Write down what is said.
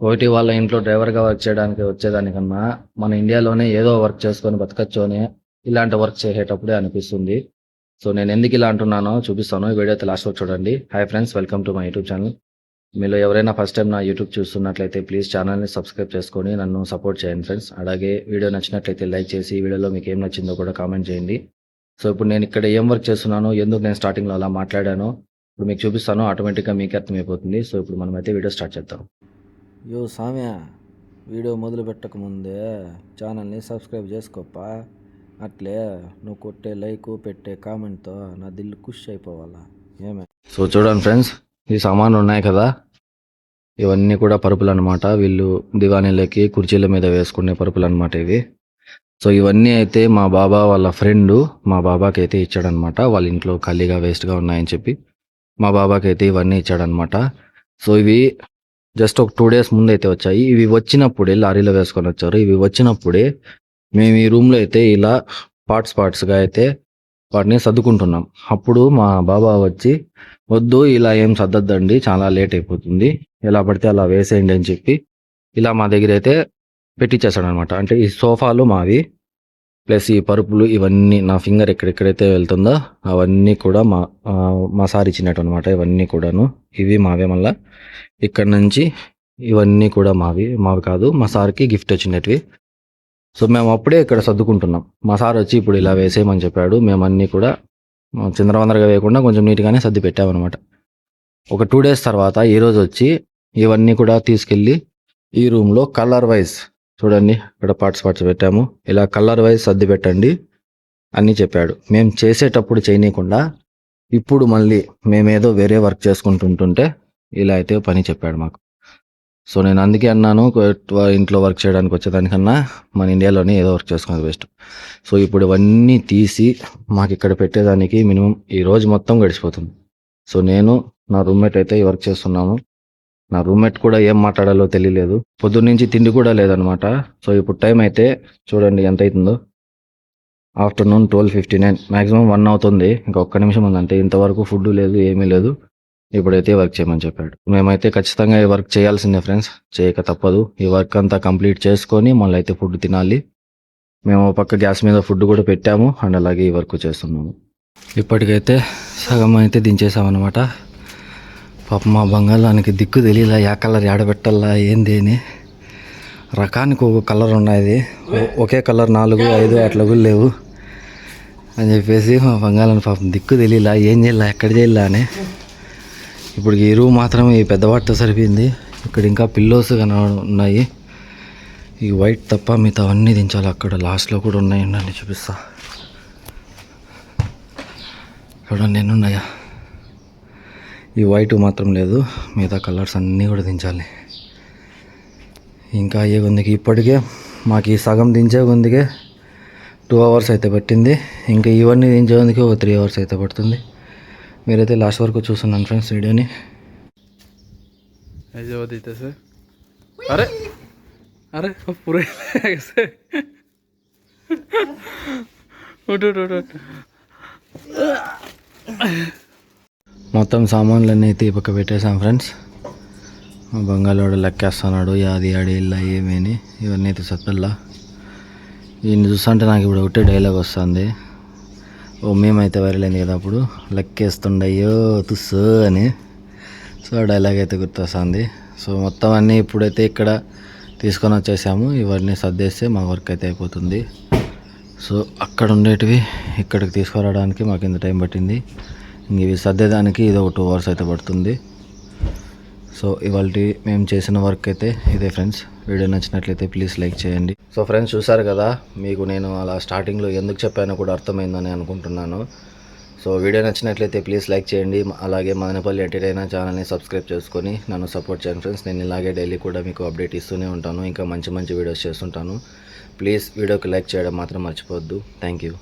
కోటి వాళ్ళ ఇంట్లో డ్రైవర్గా వర్క్ చేయడానికి వచ్చేదానికన్నా మన ఇండియాలోనే ఏదో వర్క్ చేసుకొని బతకచ్చు అని ఇలాంటి వర్క్ చేసేటప్పుడే అనిపిస్తుంది. సో నేను ఎందుకు ఇలా అంటున్నానో చూపిస్తాను. ఈ వీడియో అయితే లాస్ట్ వరకు చూడండి. Hi friends, welcome to my YouTube channel. మీలో ఎవరైనా ఫస్ట్ టైం నా యూట్యూబ్ చూస్తున్నట్లయితే ప్లీజ్ ఛానల్ని సబ్స్క్రైబ్ చేసుకొని నన్ను సపోర్ట్ చేయండి ఫ్రెండ్స్. అలాగే వీడియో నచ్చినట్లయితే లైక్ చేసి వీడియోలో మీకు ఏం నచ్చిందో కూడా కామెంట్ చేయండి. సో ఇప్పుడు నేను ఇక్కడ ఏం వర్క్ చేస్తున్నానో, ఎందుకు నేను స్టార్టింగ్లో అలా మాట్లాడానో ఇప్పుడు మీకు చూపిస్తాను. ఆటోమేటిక్గా మీకు అర్థమైపోతుంది. సో ఇప్పుడు మనమైతే వీడియో స్టార్ట్ చేద్దాం. యో సామ్య, వీడియో మొదలు పెట్టకముందే ఛానల్ని సబ్స్క్రైబ్ చేసుకోపా. అట్లే నువ్వు కొట్టే లైక్ పెట్టే కామెంట్తో నా దిల్లు ఖుషి అయిపోవాలా ఏమే. సో చూడండి ఫ్రెండ్స్, ఈ సామాన్లు ఉన్నాయి కదా, ఇవన్నీ కూడా పరుపులు అనమాట. వీళ్ళు దివానీలకి కుర్చీల మీద వేసుకునే పరుపులు అనమాట ఇవి. సో ఇవన్నీ అయితే మా బాబా వాళ్ళ ఫ్రెండ్ మా బాబాకి అయితే ఇచ్చాడనమాట. వాళ్ళ ఇంట్లో ఖాళీగా వేస్ట్గా ఉన్నాయని చెప్పి మా బాబాకి అయితే ఇవన్నీ ఇచ్చాడనమాట. సో ఇవి జస్ట్ ఒక 2 days ముందు అయితే వచ్చాయి. ఇవి వచ్చినప్పుడే లారీలో వేసుకొని వచ్చారు. ఇవి వచ్చినప్పుడే మేము ఈ రూమ్లో అయితే ఇలా పార్ట్స్గా అయితే వాటిని సర్దుకుంటున్నాం. అప్పుడు మా బాబా వచ్చి, వద్దు ఇలా ఏం సర్దద్దండి, చాలా లేట్ అయిపోతుంది, ఎలా పడితే అలా వేసేయండి అని చెప్పి ఇలా మా దగ్గర అయితే పెట్టించేసాడు అనమాట. అంటే ఈ సోఫాలు మావి, ప్లస్ ఈ పరుపులు ఇవన్నీ నా ఫింగర్ ఎక్కడెక్కడైతే వెళ్తుందో అవన్నీ కూడా మా సార్ ఇచ్చినట్టు అనమాట. ఇవన్నీ కూడాను ఇవి మావే. మళ్ళీ ఇక్కడ నుంచి ఇవన్నీ కూడా మావి కాదు, మా సార్కి గిఫ్ట్ వచ్చినట్టువి. సో మేము అప్పుడే ఇక్కడ సర్దుకుంటున్నాం. మా సార్ వచ్చి ఇప్పుడు ఇలా వేసేయమని చెప్పాడు. మేము అన్నీ కూడా చిందరవందరగా వేయకుండా కొంచెం నీట్గానే సర్ది పెట్టామన్నమాట. ఒక 2 days తర్వాత ఈరోజు వచ్చి ఇవన్నీ కూడా తీసుకెళ్ళి ఈ రూమ్లో కలర్ వైజ్ చూడండి, ఇక్కడ పార్ట్స్ పెట్టాము, ఇలా కలర్ వైజ్ సర్ది పెట్టండి అని చెప్పాడు. మేము చేసేటప్పుడు చేయనీయకుండా ఇప్పుడు మళ్ళీ మేమేదో వేరే వర్క్ చేసుకుంటుంటే ఇలా అయితే పని చెప్పాడు మాకు. సో నేను అందుకే అన్నాను, ఇంట్లో వర్క్ చేయడానికి వచ్చేదానికన్నా మన ఇండియాలోనే ఏదో వర్క్ చేసుకునేది బెస్ట్. సో ఇప్పుడు ఇవన్నీ తీసి మాకు ఇక్కడ పెట్టేదానికి మినిమం ఈ రోజు మొత్తం గడిచిపోతుంది. సో నేను నా రూమ్మేట్ అయితే ఈ వర్క్ చేస్తున్నాము. నా రూమ్మేట్ కూడా ఏం మాట్లాడాలో తెలియలేదు. పొద్దున్న నుంచి తిండి కూడా లేదనమాట. సో ఇప్పుడు టైం అయితే చూడండి ఎంత అవుతుందో. ఆఫ్టర్నూన్ 12:59, మ్యాక్సిమం 1 అవుతుంది. ఇంకా ఒక్క నిమిషం ఉందంటే. ఇంతవరకు ఫుడ్ లేదు, ఏమీ లేదు. ఇప్పుడైతే వర్క్ చేయమని చెప్పాడు. మేమైతే ఖచ్చితంగా ఈ వర్క్ చేయాల్సిందే ఫ్రెండ్స్, చేయక తప్పదు. ఈ వర్క్ అంతా కంప్లీట్ చేసుకొని మళ్ళీ అయితే ఫుడ్ తినాలి. మేము పక్క గ్యాస్ మీద ఫుడ్ కూడా పెట్టాము అండ్ అలాగే ఈ వర్క్ చేస్తున్నాము. ఇప్పటికైతే సగం అయితే దించేసామన్నమాట. పాప మా బంగాళానికి దిక్కు తెలియలా, యా కలర్ ఆడబెట్టాలా ఏంది అని. రకానికి ఒక కలర్ ఉన్నాయి, ఒకే కలర్ 4, 5 అట్లా కూడా లేవు అని చెప్పేసి మా బంగాళాన్ని పాపం దిక్కు తెలియలా, ఏం చేయాలా ఎక్కడ చేయాలా అని. ఇప్పుడు ఈ రూమ్ మాత్రం ఈ పెద్ద వాటితో సరిపోయింది. ఇక్కడ ఇంకా పిల్లోస్ ఉన్నాయి, ఈ వైట్ తప్ప మిగతా అవన్నీ దించాలి. అక్కడ లాస్ట్లో కూడా ఉన్నాయండి, చూపిస్తా చూడండి ఎన్ని ఉన్నాయా. ఈ వైట్ మాత్రం లేదు, మిగతా కలర్స్ అన్నీ కూడా దించాలి. ఇంకా అయ్యే కొందికి ఇప్పటికే మాకు ఈ సగం దించే కొందికే 2 hours అయితే పట్టింది. ఇంకా ఇవన్నీ దించే కొందికి ఒక 3 hours అయితే పడుతుంది. మీరైతే లాస్ట్ వరకు చూస్తున్నాను ఫ్రెండ్స్ వీడియోని. अरे अरे पूरे ऐसे మొత్తం సామాన్లన్నీ అయితే ఈ పక్క పెట్టేసాం ఫ్రెండ్స్. మా బంగాళవాడు లెక్కేస్తున్నాడు, యాది ఆడి ఇల్లా ఏమేని ఇవన్నీ అయితే సత్తల్లా. ఈయన చూస్తుంటే నాకు ఇప్పుడు ఒకటే డైలాగ్ వస్తుంది. ఓ మేమైతే వైరల్ అయింది కదా అప్పుడు, లెక్కేస్తుండయ్యో తుస్సు అని. సో డైలాగ్ అయితే గుర్తొస్తుంది. సో మొత్తం అన్నీ ఇప్పుడైతే ఇక్కడ తీసుకొని వచ్చేసాము. ఇవన్నీ సర్దేస్తే మా వర్క్ అయితే అయిపోతుంది. సో అక్కడ ఉండేటివి ఇక్కడికి తీసుకురావడానికి మాకు ఇంత టైం పట్టింది. ఇవి సర్దేదానికి ఇది ఒక 2 hours అయితే పడుతుంది. సో ఇవాళ మేము చేసిన వర్క్ అయితే ఇదే ఫ్రెండ్స్. వీడియో నచ్చినట్లయితే ప్లీజ్ లైక్ చేయండి. సో ఫ్రెండ్స్ చూసారు కదా, మీకు నేను అలా స్టార్టింగ్లో ఎందుకు చెప్పానో కూడా అర్థమైందని అనుకుంటున్నాను. సో వీడియో నచ్చినట్లయితే ప్లీజ్ లైక్ చేయండి. అలాగే మదనపల్లి ఎంటర్టైనర్ ఛానల్ని సబ్స్క్రైబ్ చేసుకొని నన్ను సపోర్ట్ చేయండి ఫ్రెండ్స్. నేను ఇలాగే డైలీ కూడా మీకు అప్డేట్ ఇస్తూనే ఉంటాను, ఇంకా మంచి మంచి వీడియోస్ చేస్తుంటాను. ప్లీజ్ వీడియోకి లైక్ చేయడం మాత్రం మర్చిపోవద్దు. Thank you.